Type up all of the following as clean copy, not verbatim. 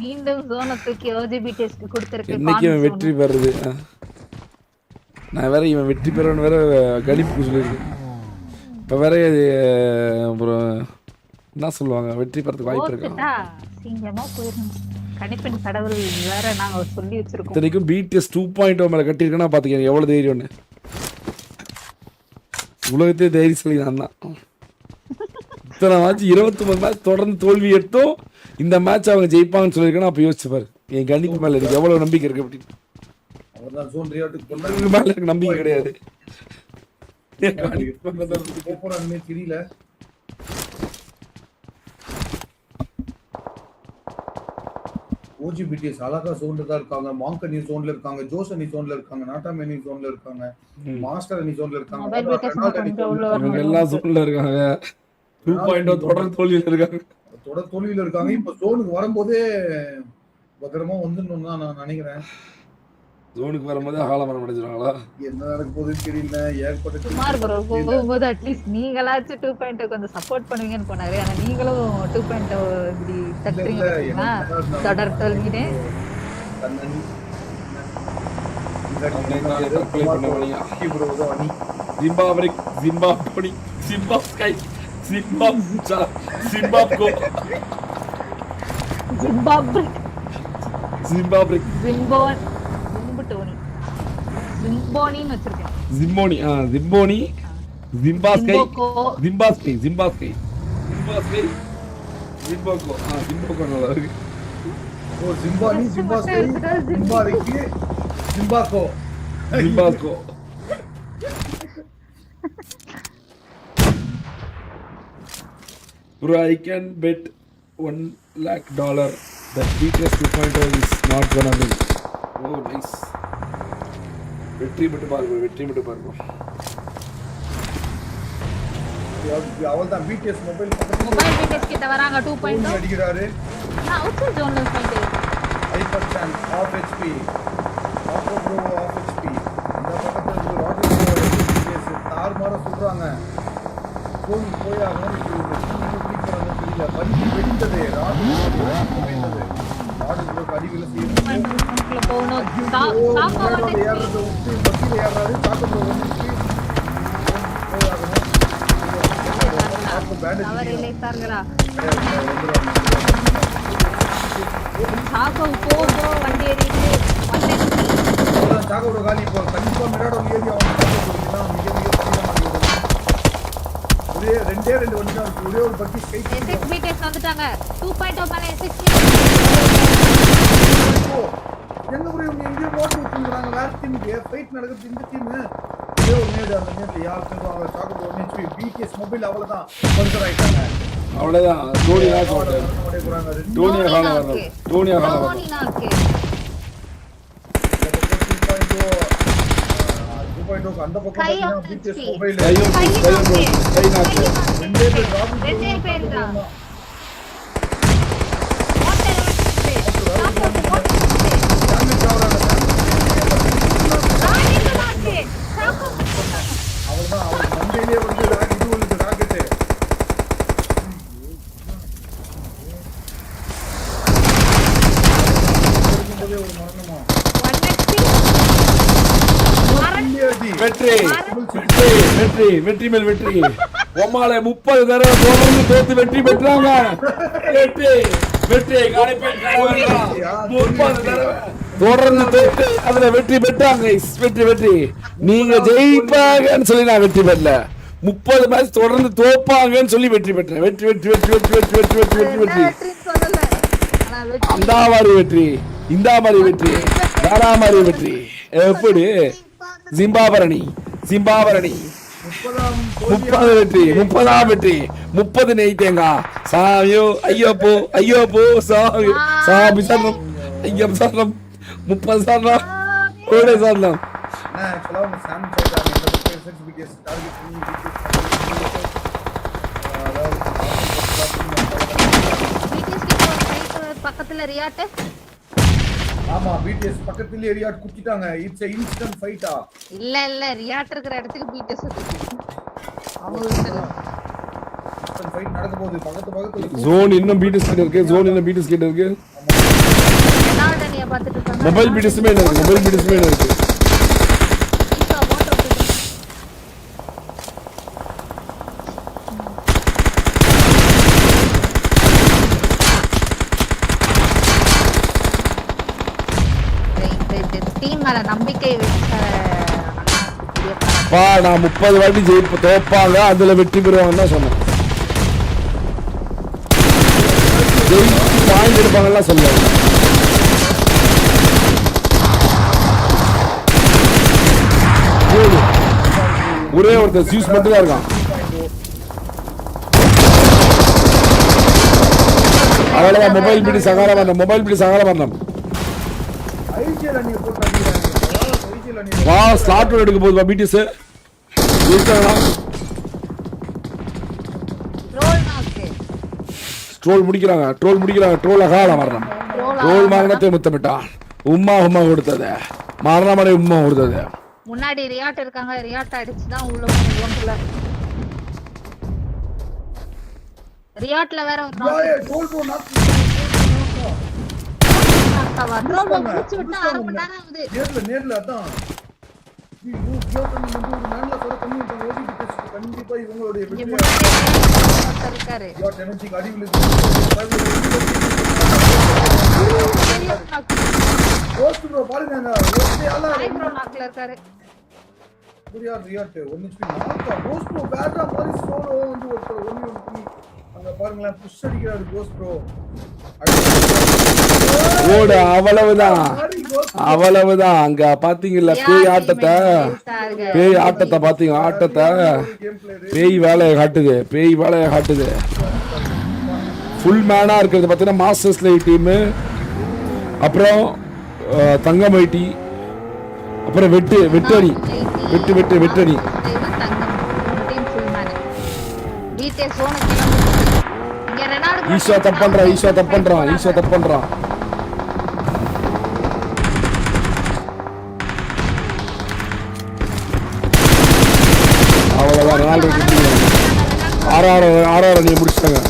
மீண்டும் ஜோனை தூக்கி ஓஜிபிடிஎஸ்க்கு கொடுத்திருக்கு. இன்னைக்கு இவன் வெற்றி பெறுது. நான் வேற இவன் வெற்றி பெறன்னு வேற கணிப்புக்கு சொல்லியிருக்கேன். இப்போ வேற அப்புறம் என்ன சொல்லுவாங்க, வெற்றி பெறதுக்கு வாய்ப்பு இருக்கா? சீக்கிரமா போயிடணும். கணிப்பின் கடவுள் வேற நாங்க சொல்லி வச்சிருக்கோம். இத்தனைக்கும் BTS 2.0 மேல கட்டியிருக்கேன்னா பாத்துக்கேன் எவ்வளவு தைரியம்னு. உலகத்தே தைரியசாலி நான் தான். இத்தனை மேட்ச் 29 மேட்ச் தொடர்ந்து தோல்வி எடுத்தோம். இந்த மேட்ச் அவங்க ஜெயிப்பாங்கன்னு சொல்லியிருக்கேன்னா அப்ப யோசிச்சு பாரு என் கணிப்பு மேல எனக்கு எவ்வளவு நம்பிக்கை இருக்கு அப்படின்னு. மேல எனக்கு நம்பிக்கை கிடையாது. தெரியல. OGBTS அழகா ஜோன்ல தான் இருக்காங்க. மாங்க் அணி ஜோன்ல இருக்காங்க. ஜோஸ் அணி ஜோன்ல இருக்காங்க. நாட்டாம் அணி ஜோன்ல இருக்காங்க. மாஸ்டர் அணி ஜோன்ல இருக்காங்க. எல்லா ஜோன்ல இருக்காங்க. 2.0 தொடர் தோல்வியில இருக்காங்க. இப்ப ஜோனுக்கு வரும்போதே பத்திரமா வந்துடணும் தான் நான் நினைக்கிறேன். ஜோனுக்கு வரும்போது ஆலமரம் அடைஞ்சிருவாங்களா? என்ன நடக்க போகுதுன்னு தெரியல. ஏற்பட்ட குமார் ப்ரோ போகும்போது அட்லீஸ்ட் நீங்களாச்சும் 2.0 கொஞ்சம் சப்போர்ட் பண்ணுவீங்கன்னு போனாரு. ஆனா நீங்களும் 2.0 இப்படி தட்டுறீங்க. தொடர் தோல்வினே ஜிம்போனின்னு வச்சிருக்கேன். ஜிம்போனி ஜிம்பாஸ்கை ஜிம்பாஸ்கை ஜிம்பாஸ்கை ஜிம்பாஸ்கை ஜிம்போகோ ஜிம்போகோ நல்லா இருக்கு. ஓ ஜிம்பானி ஜிம்பாஸ்கை ஜிம்பாரிக்கு ஜிம்பாகோ ஜிம்பாஸ்கோ. Bro, I can bet $1 lakh that BTS 2.0 is not gonna win. Oh, nice. வெற்றி மட்டும் பாருங்க. அவள்தான் BTS மொபைல் BTS கிட்ட வராங்க. 2.0 அடிக்கிறாரு. நான் அவுட் ஜோன்ல ஃபைட். ஹைப்பர் சான் of HP of pro of HP. இந்த பக்கத்துல ராக்கெட் BTS தார்மாரா சொல்றாங்க. போன் போயாகணும். தெரியல பஞ்சி வெடித்தது. ராக்கெட் அடிவில போகணும். ரெண்டே ரெண்டு வண்டி தான் ஒரே ஒரு பக்கி வந்துட்டாங்க. 2.0 மேல எங்க ப்ரோ எங்க போட் விட்டுறாங்க. லாஸ்ட் டீமுக்கு ஃபைட் நடக்குது. இந்த டீம் ஏதோ நேடு அந்த நேட்ல யார் சொல்றாங்க சாக்கு ப்ரோ HP BTS மொபைல் அவ்வளவுதான் பஞ்சர் ஆயிட்டாங்க. அவ்வளவுதான். டோனியா சொல்றாங்க. டோனியா ஹால வரணும். டோனியா ஹால வரணும். 2.0 அந்த பக்கம் BTS மொபைல் ரெண்டே பேர் தான். வெற்றி மேல் வெற்றி. ஒமால 30 தடவை தொடர்ந்து தோத்து வெற்றி பெற்றாங்க. வெற்றி தொடர்ந்து தோத்து அதுல வெற்றி பெற்றாங்க. வெற்றி நீங்க ஜெயிப்பாங்கன்னு சொல்லி நான் வெற்றி பெறல. 30 மேட்ச் தொடர்ந்து தோப்பாங்கன்னு சொல்லி வெற்றி பெற்றேன். வெற்றி அந்த மாதிரி வெற்றி, இந்த மாதிரி வெற்றி, வேற மாதிரி வெற்றி. எப்படி ஜிம்பாபரணி 30 வெற்றி, 30ஆம் வெற்றி, 30 நெய் தேங்காய். சாமியோ ஐயோ போ சாமி சரணம், ஐயம் சரணம், 30 சரணம், கோடை சரணம். பக்கத்துல ரியாட். ஆமா BTS பக்கத்துல ரியாட் குத்திட்டாங்க. It's a instant fight. இல்ல ரியாட் இருக்கிற இடத்துக்கு BTS ஃபைட் நடக்க போகுது. பக்கத்துல ஜோன் இன்னும் BTS கிட்ட இருக்கு. ஏரியா பார்த்துட்டு இருக்காங்க. மொபைல் பிடிஸ்மே இருக்கு, மொபைல் பிடிஸ்மே இருக்கு. ஈசா வாட்டர் போயிட்டு டீம் மேல நம்பிக்கை வச்ச பா நான் 30 வாட்டி ஜெயிப்பு தோப்பாங்க, அதுல வெற்றி பெறுவாங்கன்னு தான் சொன்னேன். ஜெயிச்சு பாயிண்ட் எடுப்பாங்கலாம் சொல்லுவாங்க. ஒரே ஒருத்தர் சூஸ் மட்டும் தான் இருக்கான். அவ்வளவுதான். மொபைல் பிடி சகாரம் வரணும், மொபைல் பிடி சகாரம் வரணும். ஐஜிஎல் அணியை போட்டு அடிக்கிறாங்க. ஐஜிஎல் அணி வா ஸ்லாட் எடுக்க போகுது பிடிஎஸ். ட்ரோல் முடிக்கிறாங்க, ட்ரோல் முடிக்கிறாங்க. ட்ரோல் அகால மரணம், ட்ரோல் மரணத்தை முத்தமிட்டான். உம்மா உம்மா கொடுத்தது, மரணமடை உம்மா கொடுத்தது. முன்னாடி ரியாட் இருக்காங்க, ரியாட் அடிச்சு தான் உள்ள போகுதுல. ரியாட்ல வேற ஒரு ட்ரோல் ப்ரோ நாக் முடிச்சு விட்டா 1/2 மணி நேரம் ஆகுது. நேர்ல அதான் ஐயோ ஜோக்கன் வந்து ஒரு மேன்ல கூட கம்மி பண்ணி ஓடிட்டு பேசி கண்டிப்பா இவங்களுடைய இங்க வெற்றி முன்னாடி இருக்காரு. யோட் எனர்ஜிக்கு அடிவில போஸ்ட் ப்ரோ பாருங்க ஒத்தையால ப்ரோ நாக்ல இருக்காரு. ரியாட் ஒரு நிமிஷம் நாக்கா போஸ்ட் ப்ரோ பேட்டா மாதிரி சோலோ வந்து ஒருத்தர் ஒண்ணு அங்க பாருங்களேன் புஷ் அடிக்கிறாரு போஸ்ட் ப்ரோ. ஓடு அவ்வளவுதான், அவ்வளவுதான். அங்க பாத்தீங்கல்ல பேய் ஆட்டத்தை, பேய் ஆட்டத்தை பாத்தீங்க, ஆட்டத்தை பேய் வேலையை காட்டுது, பேய் வேலையை காட்டுது. ஃபுல் மேனா இருக்கிறது பாத்தீங்கன்னா மாஸ்டர்ஸ் லைவ் டீம், அப்புறம் தங்கமைட்டி, அப்புறம் வெட்டணி, வெட்டணி. ஈஸ்வா தப்பண்றான், ஈஸ்வா தப்பண்றான், ஈஸ்வா தப்பண்றான். அவ்வளவுதான். 6 நீ முடிச்சிட்டாங்க.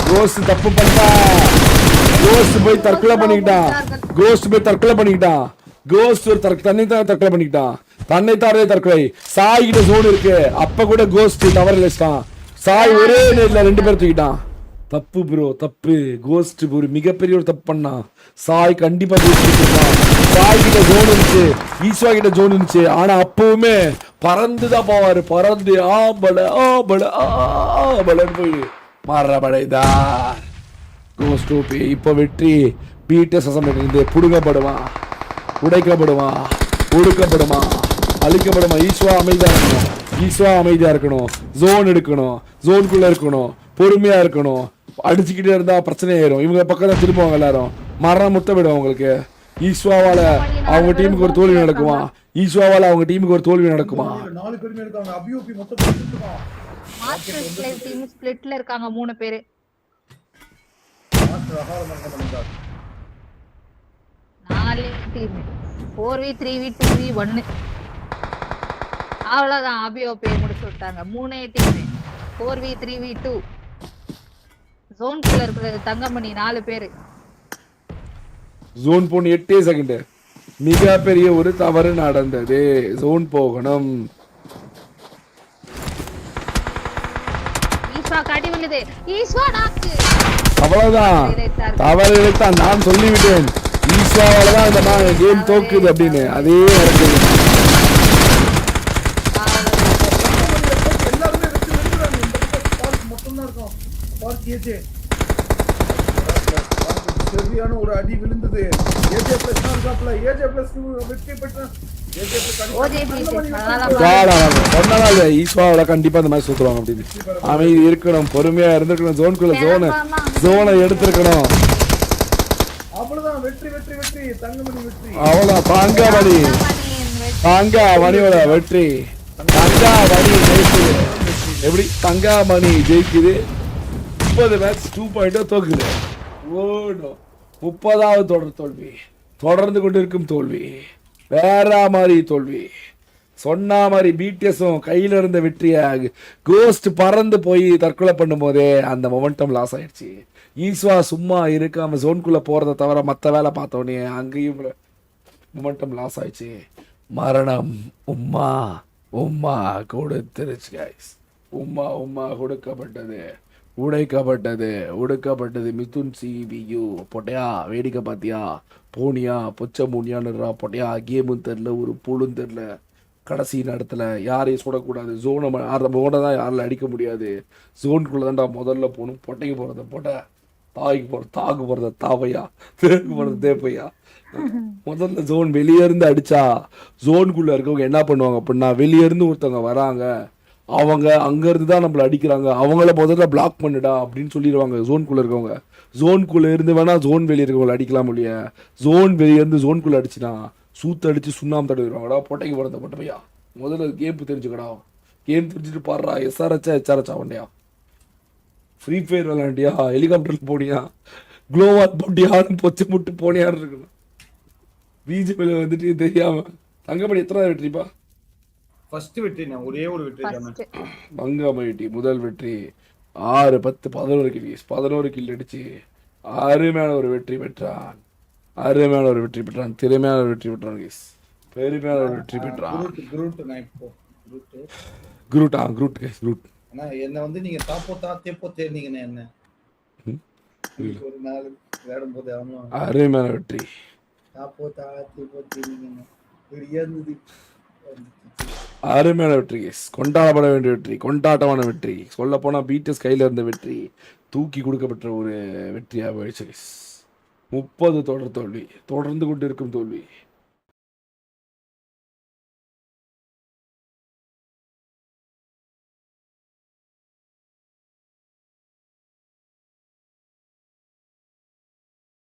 கோஸ்ட் தப்பு பண்ணிட்டா, கோஸ்ட் போய் தற்கொலை பண்ணிக்கிட்டான், கோஸ்ட் போய் தற்கொலை பண்ணிக்கிட்டான், கோஸ்ட் ஒரு தன்னைத்தான் தற்கொலை பண்ணிக்கிட்டான், தன்னைத்தாரே தற்கொலை. சாய் கிட்ட ஜோன் இருக்கு, அப்ப கூட கோஸ்ட் தவறிட்டான். சாய் ஒரே நேரில் 2 பேர் தூக்கிட்டான். தப்பு ப்ரோ, தப்பு. கோஸ்ட் ஒரு மிகப்பெரிய ஒரு தப்பு பண்ணா. சாய் கண்டிப்பா ஜெயிச்சிருக்கான். சாய் கிட்ட ஜோன் இருந்துச்சு, ஈஸ்வா கிட்ட ஜோன் இருந்துச்சு. ஆனா அப்பவுமே பறந்துதான் போவாரு, பறந்து ஆபலன்னு போய் மரபடைதார். கோஸ்ட் இப்ப வெற்றி பிடிஎஸ் அசம்பிளி புடுங்கப்படுவான், உடைக்கப்படுவான், ஒடுக்கப்படுவான், அழிக்கப்படுவான். ஈஸ்வா அமைதியா இருக்கணும், ஈஸ்வா அமைதியா இருக்கணும், ஜோன் எடுக்கணும், ஜோனுக்குள்ள இருக்கணும், பொறுமையா இருக்கணும். அடிச்சுக்கிட்டே இருந்தா பிரச்சனை ஆயிரும். இவங்க பக்கத்துல திரும்புவாங்க எல்லாரும், மரணம் முத்த விடும் அவங்களுக்கு. ஈஸ்வாவால அவங்க டீமுக்கு ஒரு தோல்வி நடக்குமா, ஈஸ்வாவால அவங்க டீமுக்கு ஒரு தோல்வி நடக்குமா. 4 பேருமே இருக்காங்க. அபியூபி மொத்தம் போட்டுட்டான். மாஸ்டர்ஸ் லைவ் டீம் ஸ்ப்ளிட்ல இருக்காங்க 3 பேர். மாஸ்டர் அகால மரணம் பண்ணிட்டார். 4 டீம் 4v3v2v1. அவ்வளவுதான். அபியோபி முடிச்சு விட்டாங்க. 3 டீம் 4v3v2. ஜோன்குள்ள இருக்கிறது தங்கமணி 4 பேரு. ஜோன் போன 8 செகண்ட் மிகப்பெரிய ஒரு தவறு நடந்தது. ஜோன் போகணும். ஈஸ்வா காட்டி விழுது. ஈஸ்வா நாக்கு. அவ்வளவுதான். தவறு இழைத்தான். நான் சொல்லிவிட்டேன், ஈஸ்வாவால தான் இந்த கேம் தோக்குது அப்படின்னு. அதே நடக்குது. எல்லாருமே வெற்றி வென்றாங்க. இந்த பக்கம் ஸ்பார்க் மட்டும் தான் இருக்கும். ஸ்பார்க் ஏஜே சரியான ஒரு அடி விழுந்தது. ஏஜே பிளஸ் தான் இருக்காப்ல. ஏஜே பிளஸ் வெற்றி பெற்ற ஏஜே சொன்னதால ஈஸ்வாவோட கண்டிப்பா இந்த மாதிரி சுத்துவாங்க அப்படின்னு. அமைதி இருக்கணும், பொறுமையா இருந்திருக்கணும், ஜோனுக்குள்ள ஜோனை எடுத்திருக்கணும். அவ்வளவுதான். வெற்றி வெற்றி வெற்றி தங்கமணி வெற்றி. அவ்வளவுதான். தங்கமணியோட வெற்றி. தங்கமணி ஜெயிக்குது. எப்படி தங்கமணி ஜெயிக்குது. 30 மேட்ச் 2 பாயிண்ட் தோக்குது. ஓடும் 30வது தொடர் தோல்வி, தொடர்ந்து கொண்டிருக்கும் தோல்வி, வேற மாதிரி தோல்வி. சொன்ன மாதிரி பிடிஎஸும் கையில இருந்த வெற்றியை கோஸ்ட் பறந்து போய் தற்கொலை பண்ணும் போதே அந்த மொமெண்டம் லாஸ் ஆயிடுச்சு. ஈஸ்வா சும்மா இருக்காம ஜோனுக்குள்ள போறதை தவிர மற்ற வேலை பார்த்தோன்னே அங்கேயும் மொமெண்டம் லாஸ் ஆயிடுச்சு. மரணம் உம்மா உம்மா கொடுத்துருச்சு கைஸ். உம்மா உம்மா கொடுக்கப்பட்டது, உடைக்கப்பட்டது. மிதுன் சிபியு பொட்டையா வேடிக்கை பார்த்தியா, போனியா பொச்ச மூனியான்னுறா பொட்டையா, கேமும் தெரில ஒரு புழும் தெரில. கடைசி நேரத்தில் யாரையும் சுடக்கூடாது, ஜோனை தான் யாரில் அடிக்க முடியாது, ஜோனுக்குள்ளே தான்டா முதல்ல போகணும். பொட்டைக்கு போகிறத பொட்டை, தாக்கு போகிறத தாவையா, தேக்கு போகிறது தேப்பையா. முதல்ல ஜோன் வெளியே இருந்து அடித்தா ஜோனுக்குள்ளே இருக்கவங்க என்ன பண்ணுவாங்க அப்படின்னா, வெளியே இருந்து ஒருத்தவங்க வராங்க, அவங்க அங்கேருந்து தான் நம்மளை அடிக்கிறாங்க, அவங்கள முதல்ல பிளாக் பண்ணுடா அப்படின்னு சொல்லிடுவாங்க ஜோனுக்குள்ளே இருக்கவங்க. ஜோனுக்குள்ளே இருந்து வேணால் ஜோன் வெளியே இருக்கவங்களை அடிக்கலாம் இல்லையா, ஜோன் வெளியே இருந்து ஜோனுக்குள்ளே அடிச்சுனா சூத்து அடித்து சுண்ணாம தடவிடுவாங்கடா. பொட்டைக்கு போகிறத பொட்டையா முதல்ல கேம் தெரிஞ்சுக்கடா. கேம் தெரிஞ்சுட்டு பாடுறா, எஸ்ஆர்ஹெச்சா வண்டியா, ஃப்ரீ ஃபயர் விளாண்டியா, ஹெலிகாப்டரில் போனியா, குளோவால் போட்டியான்னு பொச்சு முட்டு போனியான்னு இருக்கணும். பிஜிபியில் வந்துட்டு தெரியாம. தங்கமணி எத்தனை வெற்றிப்பா? ஃபர்ஸ்ட் வெற்றி நான் ஒரே ஒரு வெற்றி தானே. மங்கமட்டி முதல் வெற்றி 6 10 11 கில் 11 கில் அடிச்சு அருமையான ஒரு வெற்றி பெற்றான். திறமையான ஒரு வெற்றி பெற்றான் கைஸ். பெருமையான ஒரு வெற்றி பெற்றான். Crude guys. ஆனா என்ன வந்து நீங்க தேப்போ தேர்ந்தீங்கன்னு என்ன ஒரு நாள் விளையாடும் போது அருமையான வெற்றி. அருமையான வெற்றி கைஸ். கொண்டாடப்பட வேண்டிய வெற்றி, கொண்டாட்டமான வெற்றி. சொல்ல போனா பிடிஎஸ் கையில இருந்த வெற்றி தூக்கி கொடுக்கப்பட்ட ஒரு வெற்றியாக போயிடுச்சு கைஸ். 30 தொடர் தோல்வி, தொடர்ந்து கொண்டு இருக்கும் தோல்வி.